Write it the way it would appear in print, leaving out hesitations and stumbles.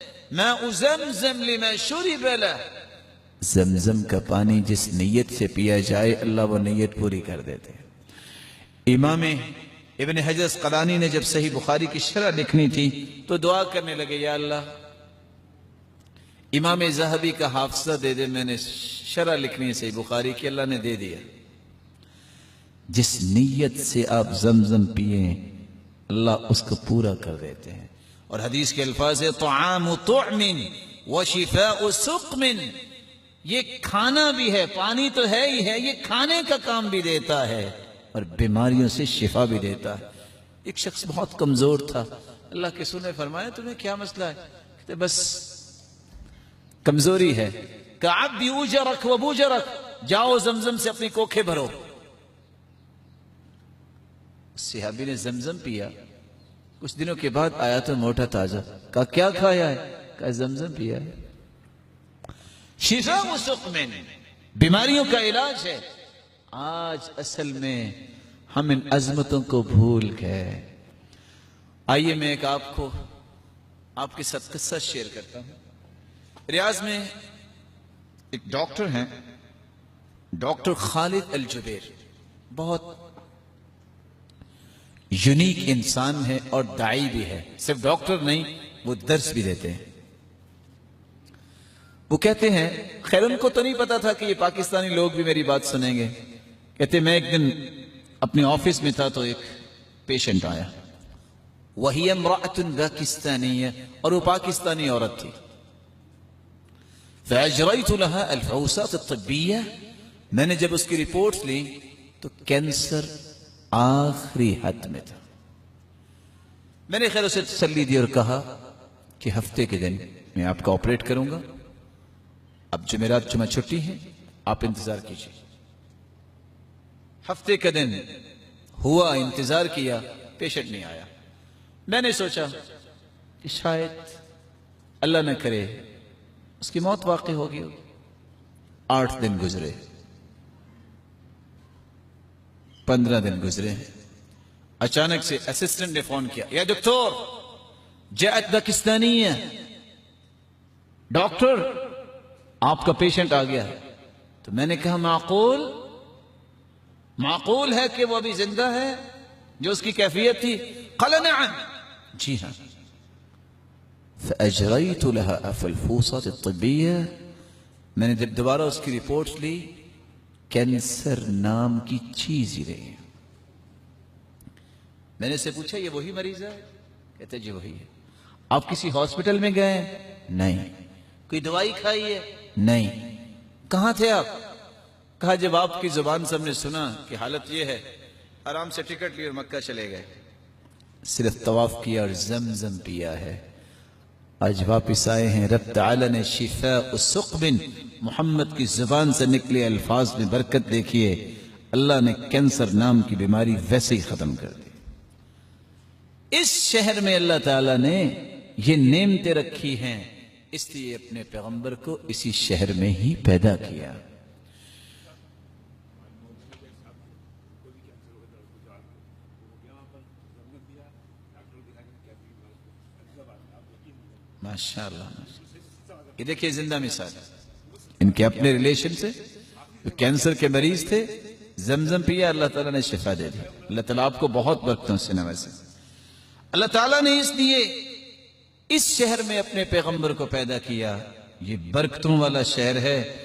ماء زمزم لما شرب له، زمزم کا پانی جس نیت سے پیا جائے اللہ وہ نیت پوری کر دیتے ہیں۔ امام ابن حجر اسقلانی نے جب صحیح بخاری کی شرح لکھنی تھی تو دعا کرنے لگے، یا اللہ امام ذہبی کا حافظہ دے دے، میں نے شرح لکھنی ہے صحیح بخاری کی، اللہ نے دے دیا۔ جس نیت سے آپ زمزم پیئیں اللہ اس کو پورا کر دیتے ہیں۔ اور حدیث کے الفاظ ہے طعام طعم وشفاء سقم، یہ کھانا بھی ہے، پانی تو ہے ہی ہے، یہ کھانے کا کام بھی دیتا ہے اور بیماریوں سے شفا بھی دیتا ہے۔ ایک شخص بہت کمزور تھا، اللہ کے رسول نے فرمایا تمہیں کیا مسئلہ ہے؟ کہتے بس کمزوری ہے۔ کعب اوجرک و بوجرک، جاؤ زمزم سے اپنی کوکھیں بھرو۔ صحابی نے زمزم پیا، کچھ دنوں کے بعد آیا تو موٹا تازہ، کہا کیا کھایا ہے؟ کہا زمزم پیا ہے۔ شفاء سقم، بیماریوں کا علاج ہے۔ آج اصل میں ہم ان عظمتوں کو بھول گئے۔ آئیے میں ایک آپ کے ساتھ قصہ شیئر کرتا ہوں۔ ریاض میں ایک ڈاکٹر ہیں، ڈاکٹر خالد الجبیر، بہت یونیک انسان ہے اور داعی بھی ہے، صرف ڈاکٹر نہیں وہ درس بھی دیتے ہیں۔ وہ کہتے ہیں، خیر ان کو تو نہیں پتا تھا کہ یہ پاکستانی لوگ بھی میری بات سنیں گے، کہتے میں ایک دن اپنے آفس میں تھا تو ایک پیشنٹ آیا، وہی امرأۃ پاکستانیہ، اور وہ پاکستانی عورت تھی۔ فاجریت لها الفحوصات الطبیہ، میں نے جب اس کی رپورٹس لی تو کینسر آخری حد میں تھا۔ میں نے خیر اسے تسلی دی اور کہا کہ ہفتے کے دن میں آپ کا آپریٹ کروں گا، اب جمعرات جمعہ چھٹی ہے، آپ انتظار کیجیے۔ ہفتے کا دن ہوا، انتظار کیا، پیشنٹ نہیں آیا۔ میں نے سوچا کہ شاید اللہ نہ کرے اس کی موت واقع ہوگی۔ 8 دن گزرے، 15 دن گزرے، اچانک سے اسسٹنٹ نے فون کیا، یا دکتور جاءت پاکستانیہ، ڈاکٹر آپ کا پیشنٹ آ گیا۔ تو میں نے کہا معقول ہے کہ وہ ابھی زندہ ہے جو اس کی کیفیت تھی؟ قال نعم، جی ہاں۔ فأجريت لها الفحوصات الطبية، میں نے جب دوبارہ اس کی رپورٹس لی، کینسر نام کی چیز ہی نہیں۔ میں نے اسے پوچھا یہ وہی مریض ہے؟ کہتے جی وہی ہے۔ آپ کسی ہاسپٹل میں گئے؟ نہیں۔ کوئی دوائی کھائی ہے؟ نہیں۔ کہاں تھے آپ؟ کہا جب آپ کی زبان سے ہم نے سنا کہ حالت یہ ہے، آرام سے ٹکٹ لی اور مکہ چلے گئے، صرف طواف کیا اور زمزم پیا ہے۔ آج واپس آئے ہیں، رب تعالی نے شفاء سقم، محمد کی زبان سے نکلے الفاظ میں برکت دیکھیے، اللہ نے کینسر نام کی بیماری ویسے ہی ختم کر دی۔ اس شہر میں اللہ تعالی نے یہ نعمتیں رکھی ہیں، اس لیے اپنے پیغمبر کو اسی شہر میں ہی پیدا کیا۔ ماشاءاللہ، یہ دیکھیں زندہ مثال، ان کے اپنے ریلیشن سے جو کینسر کے مریض تھے، زمزم پیا، اللہ تعالیٰ نے شفا دے دی۔ اللہ تعالیٰ آپ کو بہت برکتوں سے نوازے۔ اللہ تعالیٰ نے اس لیے اس شہر میں اپنے پیغمبر کو پیدا کیا، یہ برکتوں والا شہر ہے۔